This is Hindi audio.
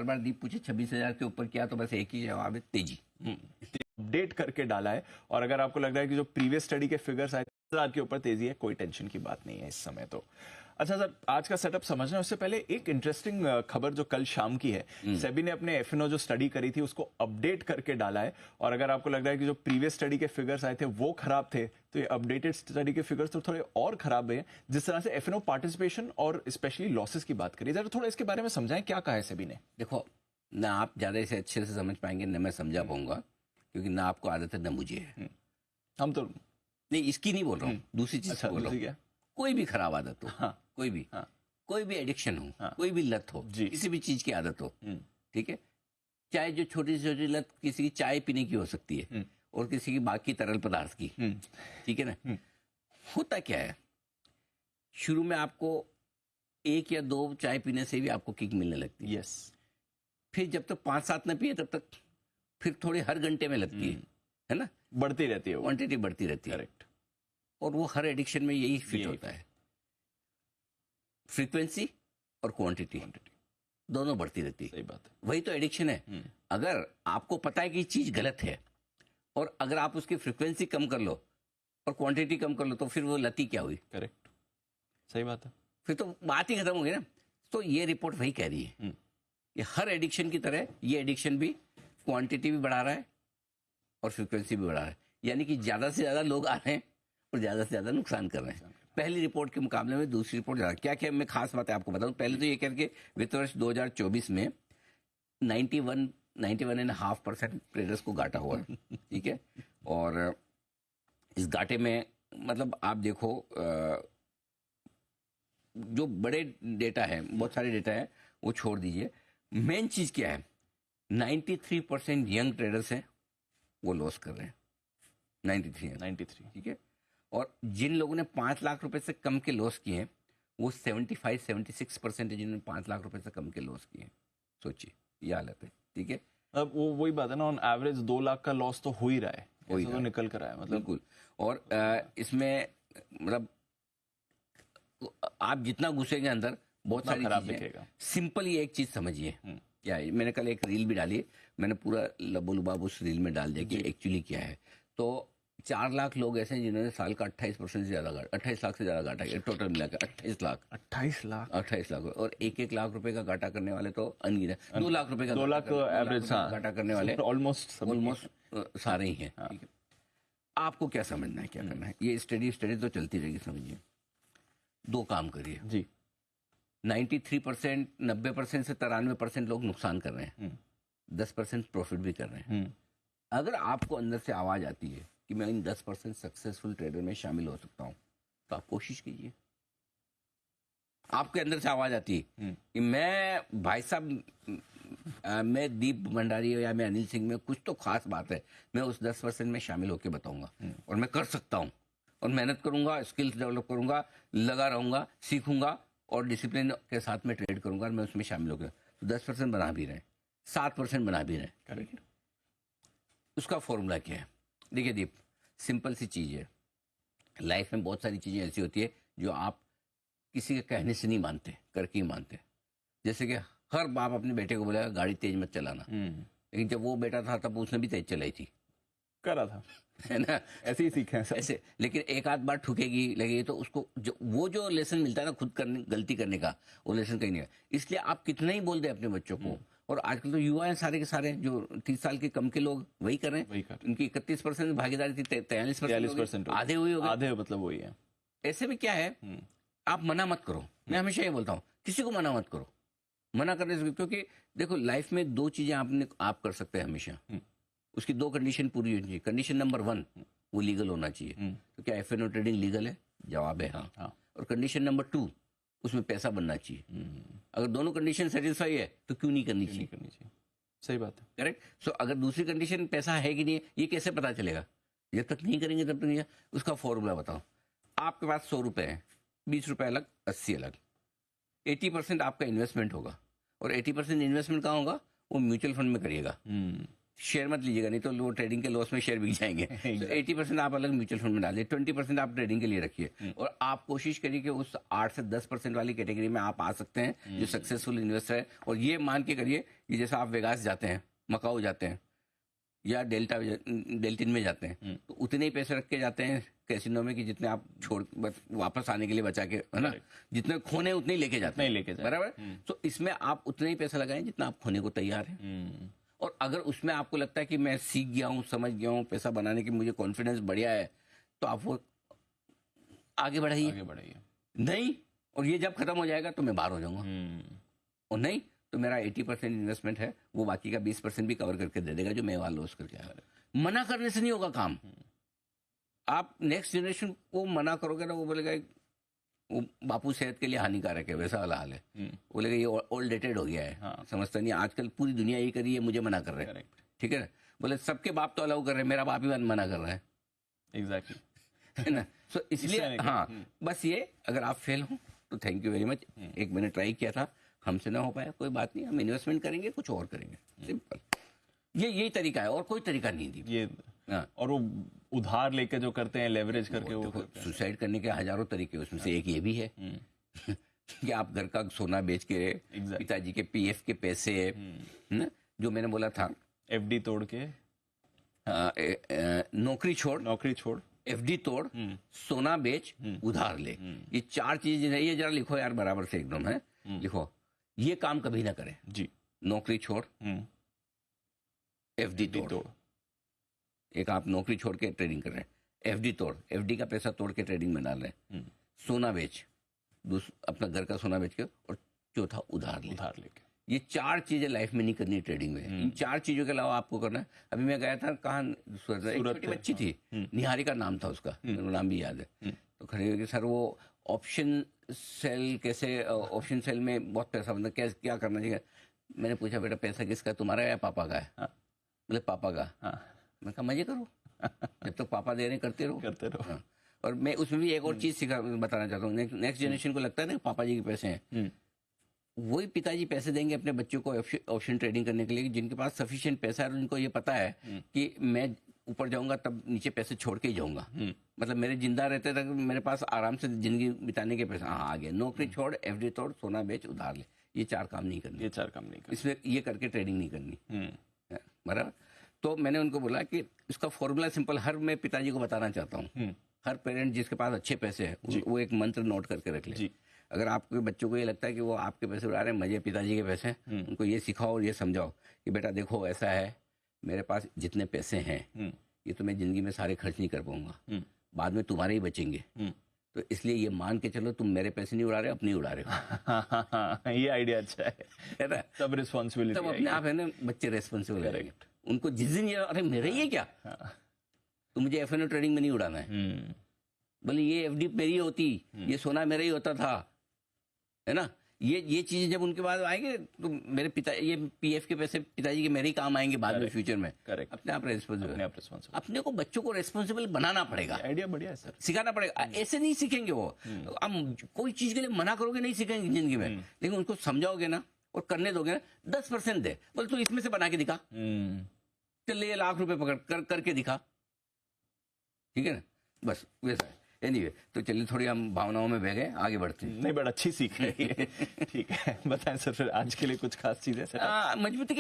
बार दीप पूछे 26,000 के ऊपर क्या, तो बस एक ही जवाब है, तेजी। अपडेट करके डाला है, और अगर आपको लग रहा है कि जो प्रीवियस स्टडी के फिगर्स आए 10,000 के ऊपर तेजी है, कोई टेंशन की बात नहीं है इस समय तो। अच्छा सर, आज का सेटअप समझना, उससे पहले एक इंटरेस्टिंग खबर जो कल शाम की है, सेबी ने अपने एफएनओ जो स्टडी करी थी उसको अपडेट करके डाला है, और अगर आपको लग रहा है कि जो प्रीवियस स्टडी के फिगर्स आए थे वो खराब थे, तो ये अपडेटेड स्टडी के फिगर्स तो थोड़े और खराब है। जिस तरह से एफएनओ पार्टिसिपेशन और स्पेशली लॉसेस की बात करी, जरा थोड़ा इसके बारे में समझाएं, क्या कहा है सेबी ने? देखो, ना आप ज़्यादा इसे अच्छे से समझ पाएंगे, न मैं समझा पाऊंगा, क्योंकि ना आपको आदत है, न मुझे है। हम तो नहीं, इसकी नहीं बोल रहा हूँ, दूसरी चीज अच्छा, बोल रहा हूँ। कोई भी खराब आदत हो, हाँ, कोई भी, हाँ, कोई भी एडिक्शन हो, हाँ, कोई भी लत हो, किसी भी चीज की आदत हो, ठीक है, चाहे जो छोटी से छोटी लत किसी की चाय पीने की हो सकती है और किसी की बाकी तरल पदार्थ की, ठीक है ना। होता क्या है, शुरू में आपको 1 या 2 चाय पीने से भी आपको किक मिलने लगती है। यस। फिर जब तक 5-7 न पिए तब तक फिर थोड़ी हर घंटे में लगती है ना, बढ़ती रहती है, क्वांटिटी बढ़ती रहती है। करेक्ट। और वो हर एडिक्शन में यही फिट होता है, फ्रीक्वेंसी और क्वांटिटी दोनों बढ़ती रहती है। सही बात है, वही तो एडिक्शन है। अगर आपको पता है कि चीज गलत है और अगर आप उसकी फ्रीक्वेंसी कम कर लो और क्वांटिटी कम कर लो, तो फिर वो लती क्या हुई? करेक्ट, सही बात है, फिर तो बात ही खत्म हो गई ना। तो ये रिपोर्ट वही कह रही है, ये हर एडिक्शन की तरह ये एडिक्शन भी क्वांटिटी भी बढ़ा रहा है और फ्रीक्वेंसी भी बढ़ा रहा है, यानी कि ज्यादा से ज्यादा लोग आ रहे हैं और ज्यादा से ज्यादा नुकसान कर रहे हैं। पहली रिपोर्ट के मुकाबले में दूसरी रिपोर्ट ज्यादा, क्या क्या मैं खास बात है आपको बताऊं। पहले तो ये करके वित्त वर्ष 2024 में 91.5% ट्रेडर्स को घाटा हुआ, ठीक है। और इस घाटे में मतलब आप देखो, जो बड़े डेटा है, बहुत सारे डेटा है, वो छोड़ दीजिए। मेन चीज क्या है, 93% यंग ट्रेडर्स हैं, वो लॉस कर रहे हैं। 93, ठीक है। और जिन लोगों ने 5 लाख रुपए से कम के लॉस किए हैं, वो 75-76% है जिन्होंने 5 लाख रुपए से कम के लॉस किए हैं। सोचिए, ये हालत है, ठीक है। अब वो वही बात है ना, ऑन एवरेज 2 लाख का लॉस तो हो ही रहा है, ऐसा तो निकल कर आया है, मतलब बिल्कुल। और इसमें मतलब आप जितना घुसेंगे अंदर, बहुत सारी खराब चीजें दिखेगा। सिंपल ये एक चीज समझिए, क्या है, मैंने कल एक रील भी डाली है, मैंने पूरा लबोलुबाब उस रील में डाल दिया कि एक्चुअली क्या है। तो 4 लाख लोग ऐसे हैं जिन्होंने साल का 28% से ज्यादा 28 लाख से ज्यादा घाटा किया, टोटल मिलाकर 28 लाख, और 1-1 लाख रुपए का घाटा करने वाले तो अनगिनत, 2 लाख रुपए का 2 लाख एवरेज घाटा करने वाले ऑलमोस्ट सारे ही हैं, ठीक है। आपको क्या समझना है, क्या करना है, ये स्टडी तो चलती रहेगी, समझिए। 2 काम करिए जी। 93%, 90% से 93% लोग नुकसान कर रहे हैं, 10% प्रॉफिट भी कर रहे हैं। अगर आपको अंदर से आवाज आती है कि मैं इन 10% सक्सेसफुल ट्रेडर में शामिल हो सकता हूं, तो आप कोशिश कीजिए। आपके अंदर से आवाज आती है कि मैं भाई साहब, मैं दीप भंडारी या मैं अनिल सिंह में कुछ तो खास बात है, मैं उस 10% में शामिल होकर बताऊंगा और मैं कर सकता हूं और मेहनत करूंगा, स्किल्स डेवलप करूंगा, लगा रहूंगा, सीखूंगा और डिसिप्लिन के साथ में ट्रेड करूंगा और मैं उसमें शामिल होकर, तो 10% बना भी रहे, 7% बना भी रहे। करेक्ट। उसका फॉर्मूला क्या है? देखिए दीप, सिंपल सी चीज है। लाइफ में बहुत सारी चीजें ऐसी होती है जो आप किसी के कहने से नहीं मानते, करके ही मानते। जैसे कि हर बाप अपने बेटे को बोलेगा गाड़ी तेज मत चलाना, लेकिन जब वो बेटा था तब उसने भी तेज चलाई थी, करा था, है ना, ऐसे ही सीखे हैं सब। ऐसे। लेकिन एक आध बार ठुकेगी लगेगी तो उसको जो लेसन मिलता है ना खुद करने, गलती करने का, वो लेसन कहीं नहीं है। इसलिए आप कितना ही बोल दे अपने बच्चों को, और आजकल तो युवा हैं सारे के सारे, जो 30 साल के कम के लोग वही कर रहे हैं। उनकी 31% भागीदारी थी, 43%, आधे हुए हो गए, आधे मतलब वही है। ऐसे में क्या है, आप मना मत करो। मैं हमेशा ये बोलता हूँ, किसी को मना मत करो। मना करने से, क्योंकि देखो लाइफ में 2 चीजें आप कर सकते हैं हमेशा, उसकी 2 कंडीशन पूरी होनी चाहिए। कंडीशन नंबर 1, वो लीगल होना चाहिए। तो क्या एफएनओ ट्रेडिंग लीगल है? जवाब है हाँ। और कंडीशन नंबर 2, उसमें पैसा बनना चाहिए। अगर दोनों कंडीशन सेटिस्फाई है तो क्यों नहीं करनी चाहिए? सही बात है, करेक्ट। सो अगर दूसरी कंडीशन पैसा है कि नहीं, ये कैसे पता चलेगा? जब तक नहीं करेंगे तब तक नहीं। उसका फॉर्मूला बताओ। आपके पास 100 रुपए है, 20 रुपए अलग, 80 अलग। 80% आपका इन्वेस्टमेंट होगा, और 80% इन्वेस्टमेंट कहाँ होगा? वो म्यूचुअल फंड में करिएगा। शेयर मत लीजिएगा, नहीं तो वो ट्रेडिंग के लॉस में शेयर बिक जाएंगे। 80% आप अलग म्यूचुअल फंड में डालिए, 20% आप ट्रेडिंग के लिए रखिए, और आप कोशिश करिए कि उस 8 से 10% वाली कैटेगरी में आप आ सकते हैं जो सक्सेसफुल इन्वेस्टर है। और ये मान के करिए कि जैसे आप वेगास जाते हैं, मकाऊ जाते हैं, या डेल्टिन में जाते हैं, तो उतने ही पैसे रख के जाते हैं कैसीनो में कि जितने आप छोड़ बस वापस आने के लिए बचा के, है ना, जितने खोने उतने ही लेके जाते हैं, बराबर। तो इसमें आप उतने ही पैसा लगाएं जितना आप खोने को तैयार हैं। और अगर उसमें आपको लगता है कि मैं सीख गया हूं, समझ गया हूं, पैसा बनाने की मुझे कॉन्फिडेंस बढ़िया है, तो आप वो आगे बढ़ाइए। नहीं, और ये जब खत्म हो जाएगा तो मैं बाहर हो जाऊंगा, और नहीं तो मेरा 80% इन्वेस्टमेंट है, वो बाकी का 20% भी कवर करके दे देगा जो मैं वहां लॉस करके आया। मना करने से नहीं होगा काम। आप नेक्स्ट जनरेशन को मना करोगे ना, वो बोलेगा वो बापू सेहत के लिए हानिकारक है, वैसा वाला हाल है। बोलेगा ये ओल्ड डेटेड हो गया है, समझता नहीं, आजकल पूरी दुनिया यही कर रही है, मुझे मना कर रहे हैं। ठीक है ना, बोले सबके बाप तो अलाउ कर रहे हैं, मेरा बाप ही मना कर रहा है। एग्जैक्टली, है ना। सो इसलिए हाँ, बस ये अगर आप फेल हो तो थैंक यू वेरी मच, एक मैंने ट्राई किया था, हमसे ना हो पाया, कोई बात नहीं, हम इन्वेस्टमेंट करेंगे, कुछ और करेंगे, सिंपल। ये यही तरीका है, और कोई तरीका नहीं दी ये। और वो उधार लेके जो करते हैं, लेवरेज करके, वो सुसाइड करने के हजारों तरीके, उसमें से एक ये भी है कि आप घर का सोना बेच के पिताजी के पीएफ के पैसे, ना, जो मैंने बोला था, एफडी तोड़ के, नौकरी छोड़, एफडी तोड़, सोना बेच, उधार ले, ये 4 चीजें, ये जरा लिखो यार बराबर से एकदम, है लिखो, ये काम कभी ना करें जी। नौकरी छोड़, एफडी तोड़। एक आप नौकरी छोड़ के ट्रेडिंग कर रहे हैं, एफडी तोड़, एफडी का पैसा तोड़ के ट्रेडिंग में डाल रहे हैं, सोना बेच, अपना घर का सोना बेच के, और चौथा उधार लेके। ये 4 चीजें लाइफ में नहीं करनी ट्रेडिंग में। इन 4 चीजों के अलावा आपको करना है। अभी मैं गया था, कहाँ, एक छोटी बच्ची थी, निहारिका नाम था उसका, मेरे को नाम भी याद है, तो खड़े हो कि सर वो ऑप्शन सेल कैसे, ऑप्शन सेल में बहुत पैसा, मतलब क्या करना चाहिए। मैंने पूछा बेटा पैसा किसका, तुम्हारा या पापा का है? बोले पापा का। मैं कहा मजे करो, जब तक पापा दे रहे करते रहो। और मैं उसमें भी एक और चीज बताना चाहता हूँ, नेक्स्ट जनरेशन को लगता है ना पापा जी के पैसे हैं, वही पिताजी पैसे देंगे अपने बच्चों को ऑप्शन ट्रेडिंग करने के लिए, जिनके पास सफिशिएंट पैसा है और उनको ये पता है कि मैं ऊपर जाऊंगा तब नीचे पैसे छोड़ के ही जाऊंगा, मतलब मेरे जिंदा रहते तक मेरे पास आराम से जिंदगी बिताने के पैसा। हाँ, आगे नौकरी छोड़, एफडी तोड़, सोना बेच, उधार ले, ये 4 काम नहीं करने, इसमें ये करके ट्रेडिंग नहीं करनी, बराबर। तो मैंने उनको बोला कि इसका फॉर्मूला सिंपल, हर मैं पिताजी को बताना चाहता हूँ, हर पेरेंट जिसके पास अच्छे पैसे हैं वो एक मंत्र नोट करके रख ले। अगर आपके बच्चों को ये लगता है कि वो आपके पैसे उड़ा रहे हैं, मजे पिताजी के पैसे हैं, उनको ये सिखाओ और ये समझाओ कि बेटा देखो ऐसा है, मेरे पास जितने पैसे हैं ये तो मैं जिंदगी में सारे खर्च नहीं कर पाऊंगा, बाद में तुम्हारे ही बचेंगे, तो इसलिए ये मान के चलो तुम मेरे पैसे नहीं उड़ा रहे, अपने उड़ा रहे हो। ये आइडिया अच्छा है ना, तब रिस्पॉन्सिबिलिटी, तब अपने आप है ना बच्चे रेस्पॉन्सिबल है। उनको जिस दिन ये अरे मेरा ही है क्या, तो मुझे एफएनओ ट्रेडिंग में नहीं उड़ाना है, बोले ये एफडी मेरी होती, ये सोना मेरा ही होता था, है ना। ये चीजें जब उनके बाद आएंगे तो मेरे पिता, ये पीएफ के पैसे पिताजी के मेरे ही काम आएंगे बाद में फ्यूचर में। अपने आप रेस्पॉन्सिबल, अपने को बच्चों को रेस्पॉन्सिबल बनाना पड़ेगा। आइडिया बढ़िया है सर, सिखाना पड़ेगा, ऐसे नहीं सीखेंगे वो। हम कोई चीज के लिए मना करोगे नहीं सीखेंगे जिंदगी में, लेकिन उनको समझाओगे ना और करने दोगे ना, 10% दे, बोले तू इसमें से बना के दिखा, चल ये लाख रुपए पकड़ करके दिखा, ठीक है ना, बस वैसा है। एनीवे, तो चलिए थोड़ी हम भावनाओं में बह गए, आगे बढ़ते हैं। नहीं बड़ा अच्छी सीख है। ठीक है, बताएं सर फिर आज के लिए कुछ खास चीजें सर। मजबूती